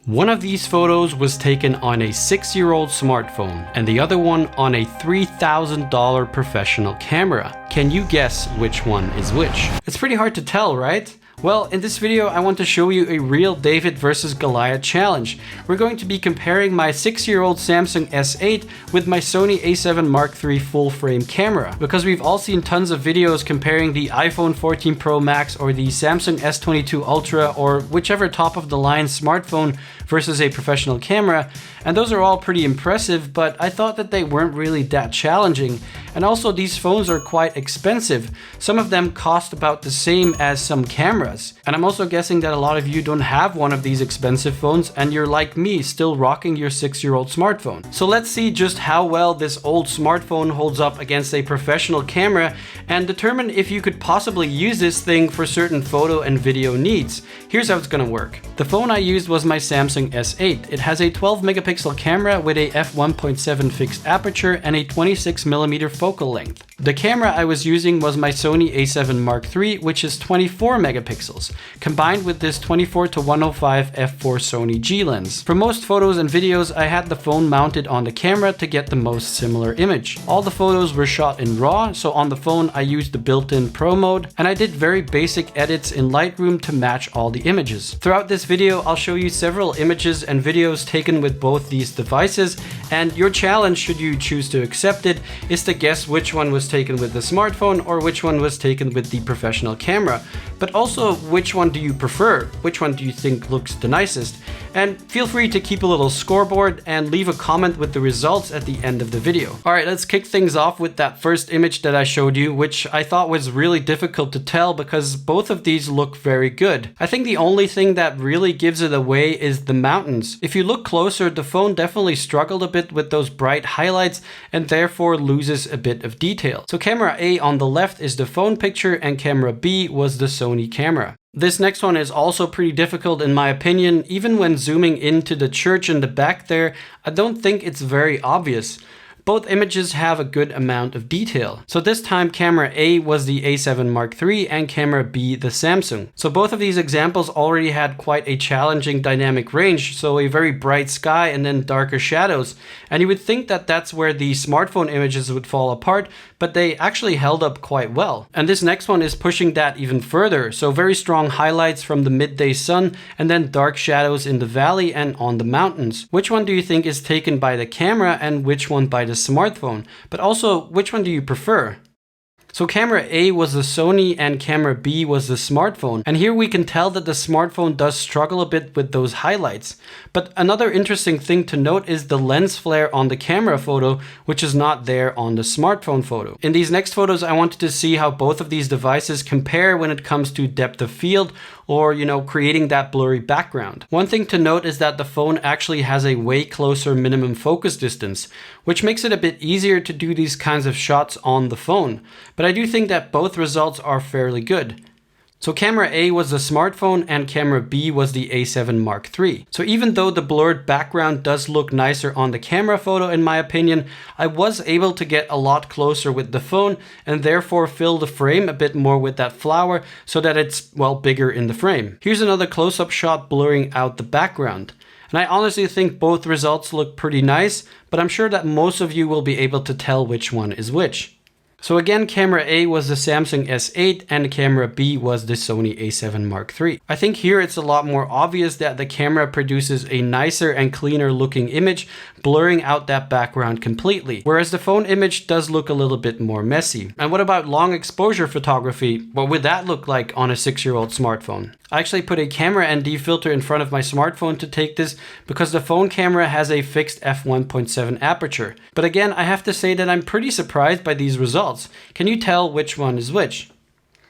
One of these photos was taken on a 6-year-old smartphone and the other one on a $3,000 professional camera. Can you guess which one is which? It's pretty hard to tell, right? Well, in this video I want to show you a real David versus Goliath challenge. We're going to be comparing my 6-year-old Samsung S8 with my Sony A7 Mark III full frame camera. Because we've all seen tons of videos comparing the iPhone 14 Pro Max or the Samsung S22 Ultra or whichever top of the line smartphone versus a professional camera, and those are all pretty impressive, but I thought that they weren't really that challenging. And also these phones are quite expensive. Some of them cost about the same as some cameras. And I'm also guessing that a lot of you don't have one of these expensive phones and you're like me, still rocking your 6-year-old smartphone. So let's see just how well this old smartphone holds up against a professional camera and determine if you could possibly use this thing for certain photo and video needs. Here's how it's gonna work. The phone I used was my Samsung S8. It has a 12 megapixel camera with a f1.7 fixed aperture and a 26mm focal length. The camera I was using was my Sony A7 Mark III, which is 24 megapixels, combined with this 24-105 f4 Sony G lens. For most photos and videos, I had the phone mounted on the camera to get the most similar image. All the photos were shot in RAW, so on the phone I used the built-in Pro mode, and I did very basic edits in Lightroom to match all the images. Throughout this video, I'll show you several images and videos taken with both these devices, and your challenge, should you choose to accept it, is to guess which one was taken with the smartphone or which one was taken with the professional camera. But also, which one do you prefer? Which one do you think looks the nicest? And feel free to keep a little scoreboard and leave a comment with the results at the end of the video. Alright, let's kick things off with that first image that I showed you, which I thought was really difficult to tell because both of these look very good. I think the only thing that really gives it away is the mountains. If you look closer, the phone definitely struggled a bit with those bright highlights and therefore loses a bit of detail. So camera A on the left is the phone picture and camera B was the Sony camera. This next one is also pretty difficult in my opinion. Even when zooming into the church in the back there, I don't think it's very obvious. Both images have a good amount of detail. So this time camera A was the A7 Mark III and camera B the Samsung. So both of these examples already had quite a challenging dynamic range, so a very bright sky and then darker shadows. And you would think that that's where the smartphone images would fall apart, but they actually held up quite well. And this next one is pushing that even further. So very strong highlights from the midday sun and then dark shadows in the valley and on the mountains. Which one do you think is taken by the camera and which one by the smartphone? But also, which one do you prefer? So camera A was the Sony and camera B was the smartphone. And here we can tell that the smartphone does struggle a bit with those highlights. But another interesting thing to note is the lens flare on the camera photo, which is not there on the smartphone photo. In these next photos, I wanted to see how both of these devices compare when it comes to depth of field or, creating that blurry background. One thing to note is that the phone actually has a way closer minimum focus distance, which makes it a bit easier to do these kinds of shots on the phone. But I do think that both results are fairly good. So camera A was the smartphone and camera B was the A7 Mark III. So even though the blurred background does look nicer on the camera photo in my opinion, I was able to get a lot closer with the phone and therefore fill the frame a bit more with that flower so that it's, well, bigger in the frame. Here's another close-up shot blurring out the background. And I honestly think both results look pretty nice, but I'm sure that most of you will be able to tell which one is which. So again, camera A was the Samsung S8 and camera B was the Sony A7 Mark III. I think here it's a lot more obvious that the camera produces a nicer and cleaner looking image, blurring out that background completely, whereas the phone image does look a little bit more messy. And what about long exposure photography? What would that look like on a 6-year-old smartphone? I actually put a camera ND filter in front of my smartphone to take this because the phone camera has a fixed f1.7 aperture. But again, I have to say that I'm pretty surprised by these results. Can you tell which one is which?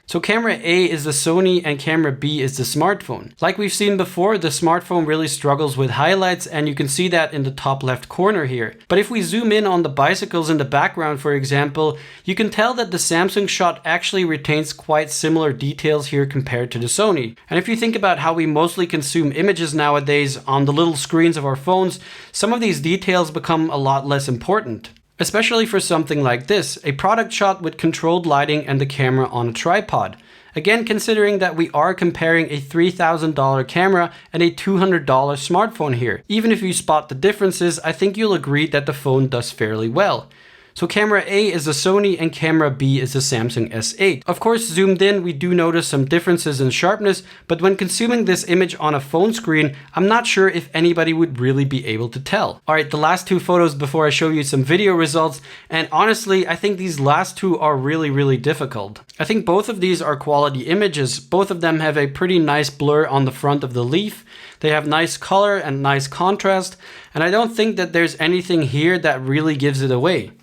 So camera A is the Sony and camera B is the smartphone. Like we've seen before, the smartphone really struggles with highlights and you can see that in the top left corner here. But if we zoom in on the bicycles in the background, for example, you can tell that the Samsung shot actually retains quite similar details here compared to the Sony. And if you think about how we mostly consume images nowadays on the little screens of our phones, some of these details become a lot less important. Especially for something like this, a product shot with controlled lighting and the camera on a tripod. Again, considering that we are comparing a $3,000 camera and a $200 smartphone here. Even if you spot the differences, I think you'll agree that the phone does fairly well. So camera A is the Sony and camera B is the Samsung S8. Of course, zoomed in, we do notice some differences in sharpness, but when consuming this image on a phone screen, I'm not sure if anybody would really be able to tell. Alright, the last two photos before I show you some video results, and honestly, I think these last two are really difficult. I think both of these are quality images. Both of them have a pretty nice blur on the front of the leaf. They have nice color and nice contrast, and I don't think that there's anything here that really gives it away.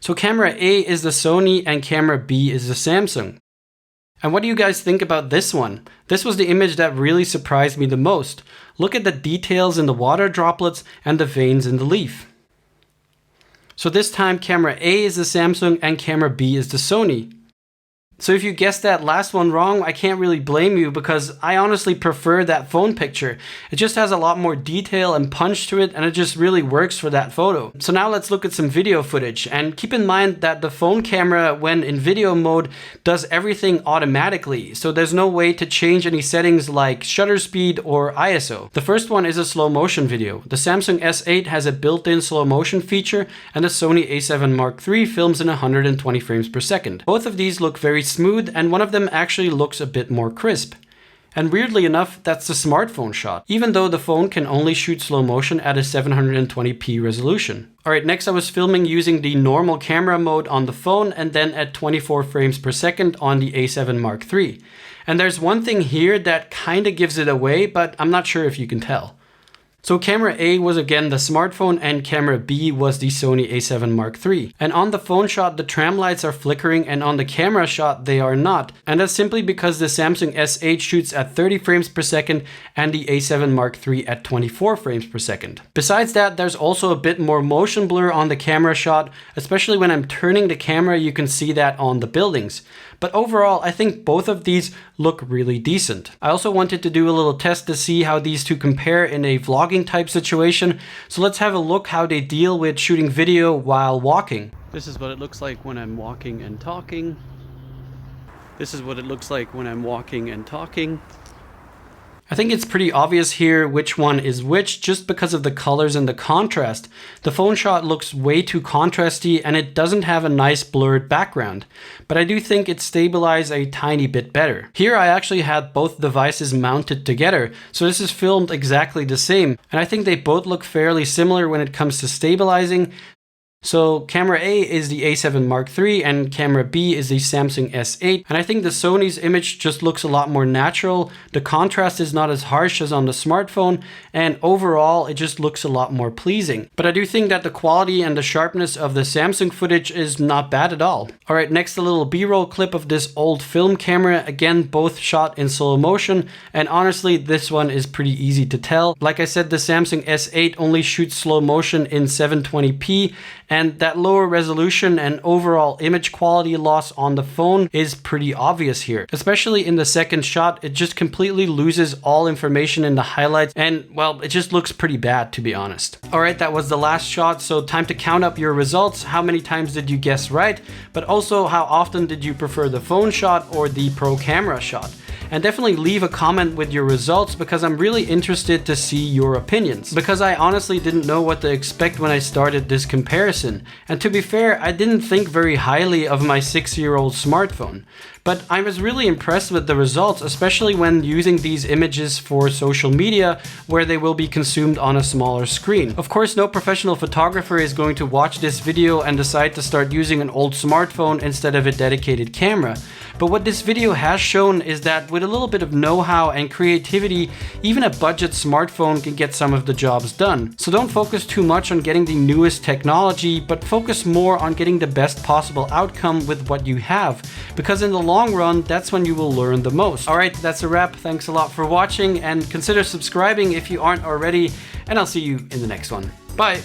So camera A is the Sony and camera B is the Samsung. And what do you guys think about this one? This was the image that really surprised me the most. Look at the details in the water droplets and the veins in the leaf. So this time camera A is the Samsung and camera B is the Sony. So if you guessed that last one wrong, I can't really blame you because I honestly prefer that phone picture. It just has a lot more detail and punch to it and it just really works for that photo. So now let's look at some video footage, and keep in mind that the phone camera when in video mode does everything automatically. So there's no way to change any settings like shutter speed or ISO. The first one is a slow motion video. The Samsung S8 has a built-in slow motion feature and the Sony A7 Mark III films in 120 frames per second. Both of these look very smooth and one of them actually looks a bit more crisp. And weirdly enough, that's the smartphone shot, even though the phone can only shoot slow motion at a 720p resolution. Alright, next I was filming using the normal camera mode on the phone and then at 24 frames per second on the A7 Mark III. And there's one thing here that kinda gives it away, but I'm not sure if you can tell. So camera A was again the smartphone and camera B was the Sony A7 Mark III. And on the phone shot, the tram lights are flickering and on the camera shot, they are not. And that's simply because the Samsung S8 shoots at 30 frames per second and the A7 Mark III at 24 frames per second. Besides that, there's also a bit more motion blur on the camera shot, especially when I'm turning the camera, you can see that on the buildings. But overall, I think both of these look really decent. I also wanted to do a little test to see how these two compare in a vlogging type situation. So let's have a look how they deal with shooting video while walking. This is what it looks like when I'm walking and talking. This is what it looks like when I'm walking and talking. I think it's pretty obvious here which one is which just because of the colors and the contrast. The phone shot looks way too contrasty and it doesn't have a nice blurred background, but I do think it stabilized a tiny bit better. Here I actually had both devices mounted together, so this is filmed exactly the same, and I think they both look fairly similar when it comes to stabilizing. So camera A is the A7 Mark III and camera B is the Samsung S8, and I think the Sony's image just looks a lot more natural. The contrast is not as harsh as on the smartphone, and overall it just looks a lot more pleasing. But I do think that the quality and the sharpness of the Samsung footage is not bad at all. Alright, next a little B-roll clip of this old film camera, again both shot in slow motion, and honestly this one is pretty easy to tell. Like I said, the Samsung S8 only shoots slow motion in 720p, and that lower resolution and overall image quality loss on the phone is pretty obvious here. Especially in the second shot, it just completely loses all information in the highlights and, well, it just looks pretty bad to be honest. Alright, that was the last shot, so time to count up your results. How many times did you guess right? But also, how often did you prefer the phone shot or the pro camera shot? And definitely leave a comment with your results because I'm really interested to see your opinions. Because I honestly didn't know what to expect when I started this comparison. And to be fair, I didn't think very highly of my 6-year-old smartphone. But I was really impressed with the results, especially when using these images for social media where they will be consumed on a smaller screen. Of course, no professional photographer is going to watch this video and decide to start using an old smartphone instead of a dedicated camera. But what this video has shown is that with a little bit of know-how and creativity, even a budget smartphone can get some of the jobs done. So don't focus too much on getting the newest technology, but focus more on getting the best possible outcome with what you have. Because in the long run, that's when you will learn the most. Alright, that's a wrap. Thanks a lot for watching and consider subscribing if you aren't already, and I'll see you in the next one. Bye!